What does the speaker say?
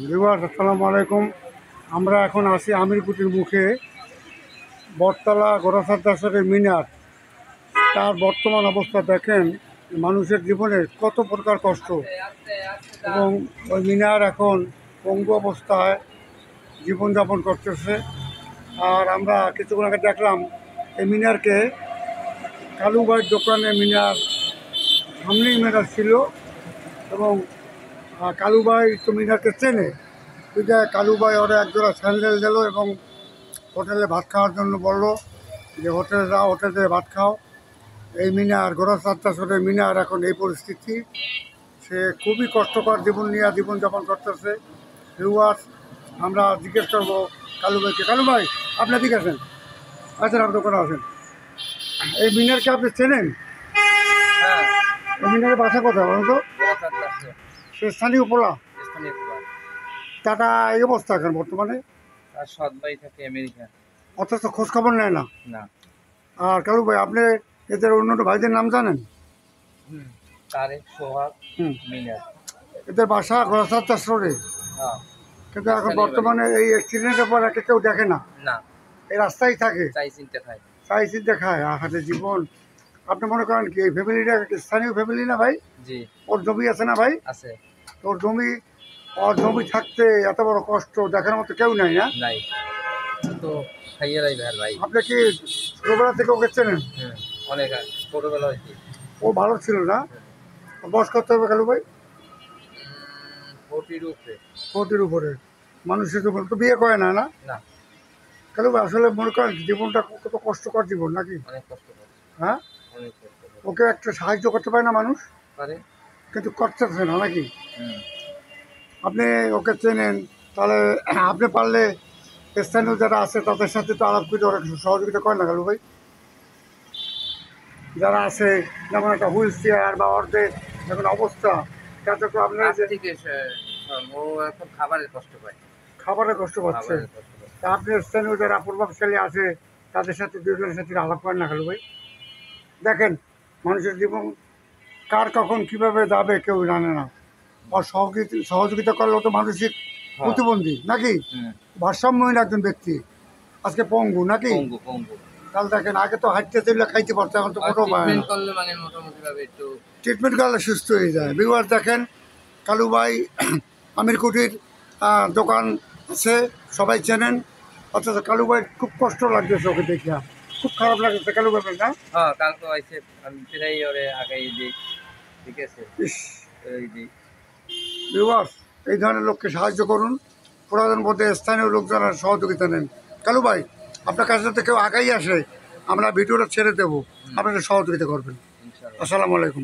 Viewers আসসালামু আলাইকুম। আমরা এখন আছি আমিরকুটির মুখে বটতলা গোরাসাদ্দাসরের মিনার। তার বর্তমান অবস্থা দেখেন, মানুষের জীবনে কত প্রকার কষ্ট, এবং ওই মিনার এখন পঙ্গু অবস্থায় জীবনযাপন করতেছে। আর আমরা কিছুক্ষণ আগে দেখলাম এই মিনারকে কালুবাইয়ের দোকানে মিনার সামনেই মিনার ছিল, এবং কালুবাই তো মিনারকে চেনে। ওইটা কালুবাই ওরা একজোড়া স্যান্ডেল দিল এবং হোটেলে ভাত খাওয়ার জন্য বললো যে হোটেলে যাও, হোটেলে ভাত খাও। এই মিনার গোরাসাদ্দাসরের মিনার এখন এই পরিস্থিতি। সে খুবই কষ্টকর জীবন নিয়ে জীবনযাপন করতেছে। ভিউয়ার্স, আমরা জিজ্ঞেস করবো কালুবাইকে, কালুবাই আপনি ঠিক আছেন? আছেন, আপনি দোকানে আছেন। এই মিনারকে আপনি চেনেন? হ্যাঁ, এই মিনারের বাসা কোথায় বলুন তো? সে স্থানীয় পোলা। টাটা এই অবস্থা এখন বর্তমানে, আর সৎ ভাই থাকে আমেরিকা। অথচ খোঁজ খবর নেয় না। না। আর কালু ভাই, আপনি এদের অন্য ভাইদের নাম জানেন? তারেক, সোহাগ, মিনার। এদের বাসা গোরাসাদ্দাস রোডে। হ্যাঁ। কিন্তু এখন বর্তমানে এই অ্যাক্সিডেন্টের পর একে কেউ দেখে না, না, এই রাস্তায় থাকে, চাই চিনতে খায়। চাই চিনতে খায়। আহারে জীবন। আপনি মনে করেন কি এই ফ্যামিলিটা স্থানীয় ফ্যামিলি না ভাই? জি, ওর জমি আছে না ভাই? আছে। ওর জমি থাকতে এত বড় কষ্ট দেখার মতো কেউ নাই না? নাই তো খাইয়ে রাই ভাই। আপনি কি ছোটবেলা থেকে ওকে চেনেন? হ্যাঁ, অনেক ছোটবেলা হয়েছে। ও ভালো ছিল না? বয়স কত হবে কালু ভাই? 40 উপরে। 40 উপরে। মানুষের জীবন তো বিয়ে করে না, না? না, কালু ভাই আসলে মনে করেন জীবনটা কত কষ্টকর জীবন নাকি? অনেক কষ্ট করে। হ্যাঁ, অনেক কষ্ট করে। ওকে একটা সাহায্য করতে পারে না মানুষ? পারে, কিন্তু করতেছে না নাকি? হুম। আপনি ওকে চেনেন, তাহলে আপনি পারলে স্থানীয় যারা আছে তাদের সাথে তো আলাপ করে ওরা কিছু সহযোগিতা করেন না কালু ভাই? যারা আছে, যেমন একটা হুইল চেয়ার বা অর্ধেক যেমন অবস্থা, তাতে তো আপনার আজ থেকে ও এখন খাবারের কষ্ট পায়। খাবারের কষ্ট পাচ্ছে। খাবারের কষ্ট পায়। তা আপনি স্থানীয় যারা প্রভাবশালী আছে তাদের সাথে দুজনের সাথে আলাপ করেন না কালু ভাই? দেখেন, মানুষের জীবন কার কখন কিভাবে যাবে কেউ জানে না। আর সহযোগিতা করলেও তো মানসিক প্রতিবন্ধী নাকি, ভারসাম্যহীন একজন ব্যক্তি, আজকে পঙ্গু নাকি? পঙ্গু, পঙ্গু। তাহলে দেখেন, আগে তো হাঁটতে চললে খাইতে পারতো, এখন তো কোথাও পায় না। ট্রিটমেন্ট করলে মানে মোটামুটি ভাবে একটু ট্রিটমেন্ট করলে সুস্থ হয়ে যায়। ভিউয়ার দেখেন, কালুবাই আমিরকুটির দোকান আছে, সবাই চেনেন। অথচ কালুবাইয়ের খুব কষ্ট লাগতেছে ওকে দেখিয়া, খুব খারাপ লাগতেছে কালুবাই না? হ্যাঁ, কালকে আইসে আমি প্রায় ওরে আগাই দিই। ঠিক আছে, ইস, এই দিই। ভিউয়ার এই ধরনের লোককে সাহায্য করুন, প্রয়োজন বোধে স্থানীয় লোকজনের সহযোগিতা নেন। কালু ভাই, আপনার কাছে যাতে কেউ আগাই আসে, আমরা ভিডিওটা ছেড়ে দেবো, আপনাদের সহযোগিতা করবেন। ইনশাআল্লাহ। আসসালামু আলাইকুম।